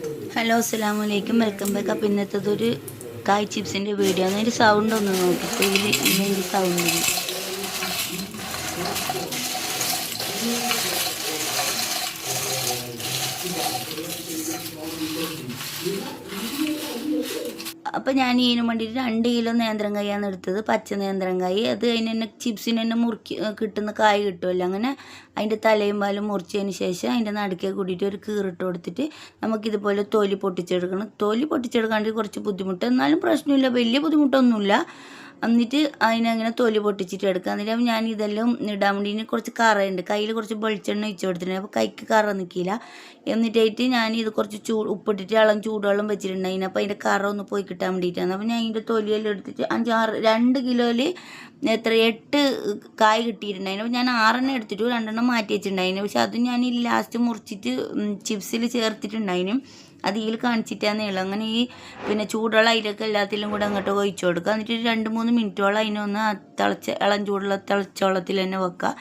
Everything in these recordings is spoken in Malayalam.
ഹലോ അസ്സലാമു അലൈക്കും, വെൽക്കം ബാക്ക്. അപ്പോൾ ഇന്നത്തേതൊരു കായ് ചിപ്സിൻ്റെ വീഡിയോ ആണ്. അതിൻ്റെ സൗണ്ട് ഒന്ന് നോക്കിയിട്ട് ഇതിൻ്റെ സൗണ്ട് അപ്പോൾ ഞാൻ ഇതിന് വേണ്ടിയിട്ട് 2 കിലോ നേന്ത്രക്കായാണ് എടുത്തത്, പച്ച നേന്ത്രക്കായ്. അത് അതിന് തന്നെ ചിപ്സിന് തന്നെ മുറുക്കി കിട്ടുന്ന കായ് കിട്ടുമല്ലോ. അങ്ങനെ അതിൻ്റെ തലയും പാലും മുറിച്ചതിന് ശേഷം അതിൻ്റെ നടുക്കെ കൂടിയിട്ട് ഒരു കീറിട്ട് കൊടുത്തിട്ട് നമുക്കിതുപോലെ തൊലി പൊട്ടിച്ചെടുക്കണം. തൊലി പൊട്ടിച്ചെടുക്കാണ്ട് കുറച്ച് ബുദ്ധിമുട്ട്, എന്നാലും പ്രശ്നമില്ല, വലിയ ബുദ്ധിമുട്ടൊന്നുമില്ല. എന്നിട്ട് അതിനങ്ങനെ തൊലി പൊട്ടിച്ചിട്ട് എടുക്കുക. എന്നിട്ട് ഞാൻ ഇതെല്ലാം ഇടാൻ വേണ്ടി കുറച്ച് കറയുണ്ട്, കയ്യിൽ കുറച്ച് വെളിച്ചെണ്ണ ഒഴിച്ച് കൊടുത്തിട്ടുണ്ട്. അപ്പോൾ കൈക്ക് കറ നിൽക്കില്ല. എന്നിട്ടായിട്ട് ഞാൻ ഇത് കുറച്ച് ഉപ്പിട്ടിട്ട് ചൂടുവെള്ളം വെച്ചിട്ടുണ്ടായിരുന്നു. അപ്പോൾ അതിൻ്റെ കറ ഒന്ന് പോയി കിട്ടാൻ വേണ്ടിയിട്ടാണ്. അപ്പോൾ ഞാൻ അതിൻ്റെ തൊലിയെല്ലാം എടുത്തിട്ട് 2 കിലോയിൽ 8 കായ് കിട്ടിയിട്ടുണ്ടായിരുന്നു. അപ്പോൾ ഞാൻ 6 എടുത്തിട്ട് 2 മാറ്റി വെച്ചിട്ടുണ്ടായിരുന്നു. പക്ഷെ അത് ഞാൻ ലാസ്റ്റ് മുറിച്ചിട്ട് ചിപ്സിൽ ചേർത്തിട്ടുണ്ടായിരുന്നു. അത് ഇതിൽ കാണിച്ചിട്ടാന്നേ ഉള്ളൂ. അങ്ങനെ ചൂടുള്ള അതിലൊക്കെ എല്ലാത്തിലും കൂടെ അങ്ങോട്ട് ഒഴിച്ചു കൊടുക്കുക. എന്നിട്ട് 2-3 മിനിറ്റോളം അതിനൊന്ന് ഇളം ചൂടുള്ള തിളച്ച വെള്ളത്തിൽ തന്നെ വെക്കുക.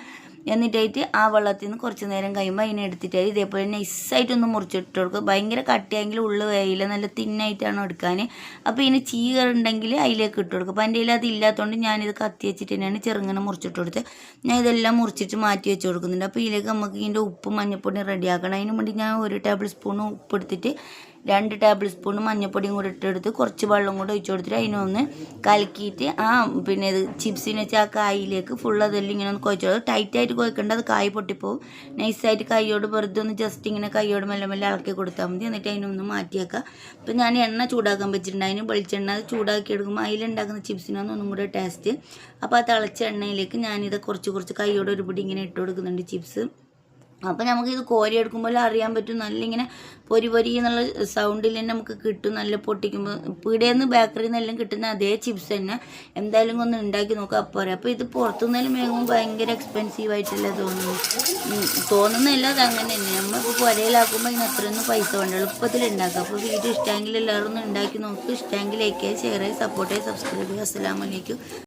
എന്നിട്ടായിട്ട് ആ വെള്ളത്തിൽ നിന്ന് കുറച്ച് നേരം കഴിയുമ്പോൾ അതിനെ എടുത്തിട്ട് ഇതേപോലെ നൈസായിട്ടൊന്ന് മുറിച്ചിട്ട് കൊടുക്കുക. ഭയങ്കര കട്ടിയായെങ്കിൽ ഉള്ളു വേയില്ല, നല്ല തിന്നായിട്ടാണ് എടുക്കാൻ. അപ്പോൾ ഇതിന് ചീകറുണ്ടെങ്കിൽ അതിലേക്ക് ഇട്ട് കൊടുക്കുക. അപ്പോൾ എൻ്റെ കയ്യിൽ അത് ഇല്ലാത്തതുകൊണ്ട് ഞാനിത് കത്തി വെച്ചിട്ട് തന്നെയാണ് ചെറുങ്ങനെ മുറിച്ചിട്ട് കൊടുത്തത്. ഞാൻ ഇതെല്ലാം മുറിച്ചിട്ട് മാറ്റി വെച്ച് കൊടുക്കുന്നുണ്ട്. അപ്പോൾ ഇതിലേക്ക് നമുക്ക് ഇതിൻ്റെ ഉപ്പും മഞ്ഞൾപ്പൊടിയും റെഡിയാക്കണം. അതിന് വേണ്ടി ഞാൻ 1 ടേബിൾ സ്പൂൺ ഉപ്പ് എടുത്തിട്ട് 2 ടേബിൾ സ്പൂൺ മഞ്ഞൾപ്പൊടിയും കൂടെ ഇട്ടെടുത്ത് കുറച്ച് വെള്ളം കൂടെ ഒഴിച്ച് കൊടുത്തിട്ട് അതിനൊന്ന് കലക്കിയിട്ട് ഇത് ചിപ്സിന് വെച്ചാൽ ആ കായിലേക്ക് ഫുൾ അതെല്ലാം ഇങ്ങനെ ഒന്ന് കുഴച്ച് കൊടുക്കും. ടൈറ്റായിട്ട് കുഴക്കേണ്ട, അത് കായ് പൊട്ടിപ്പോവും. നൈസായിട്ട് കൈയോട് വെറുതെ ഒന്ന് ജസ്റ്റ് ഇങ്ങനെ കൈയോട് മെല്ലെ മെല്ലെ ഇളക്കി കൊടുത്താൽ മതി. എന്നിട്ട് അതിനൊന്ന് മാറ്റിയേക്കാം. അപ്പോൾ ഞാൻ എണ്ണ ചൂടാക്കാൻ വെച്ചിട്ടുണ്ട്. അതിന് വെളിച്ചെണ്ണ അത് ചൂടാക്കി എടുക്കുമ്പോൾ അതിലുണ്ടാക്കുന്ന ചിപ്സിനാണ് ഒന്നും കൂടെ ടേസ്റ്റ്. അപ്പോൾ ആ തിളച്ച എണ്ണയിലേക്ക് ഞാനിത് കുറച്ച് കൈയോട് ഒരു പിടി ഇങ്ങനെ ഇട്ട് കൊടുക്കുന്നുണ്ട് ചിപ്സ്. അപ്പോൾ നമുക്കിത് കോരി എടുക്കുമ്പോൾ അറിയാൻ പറ്റും, നല്ല ഇങ്ങനെ പൊരി എന്നുള്ള സൗണ്ടിൽ തന്നെ നമുക്ക് കിട്ടും. നല്ല പൊട്ടിക്കുമ്പോൾ പീടികയിൽ നിന്ന് ബേക്കറിയിൽ നിന്നെല്ലാം കിട്ടുന്ന അതേ ചിപ്സ് തന്നെ. എന്തായാലും ഒന്ന് ഉണ്ടാക്കി നോക്കുക, അപ്പോൾ പറയാം. അപ്പോൾ ഇത് പുറത്തുനിന്നെല്ലാം മേങ്ങുമ്പോൾ ഭയങ്കര എക്സ്പെൻസീവായിട്ടല്ലേ തോന്നുന്നില്ല. അത് അങ്ങനെ തന്നെ നമ്മളിപ്പോൾ പുരയിലാക്കുമ്പോൾ ഇതിന് അത്രയൊന്നും പൈസ വേണ്ട, എളുപ്പത്തിൽ ഉണ്ടാക്കുക. അപ്പോൾ വീഡിയോ ഇഷ്ടമെങ്കിൽ എല്ലാവരും ഒന്ന് ഉണ്ടാക്കി നോക്കുക. ഇഷ്ടമെങ്കിൽ ലൈക്ക് ചെയ്യുക, ഷെയർ ചെയ്യുക, സപ്പോർട്ട് ചെയ്യുക, സബ്സ്ക്രൈബ് ചെയ്യുക. അസ്സലാമു അലൈക്കും.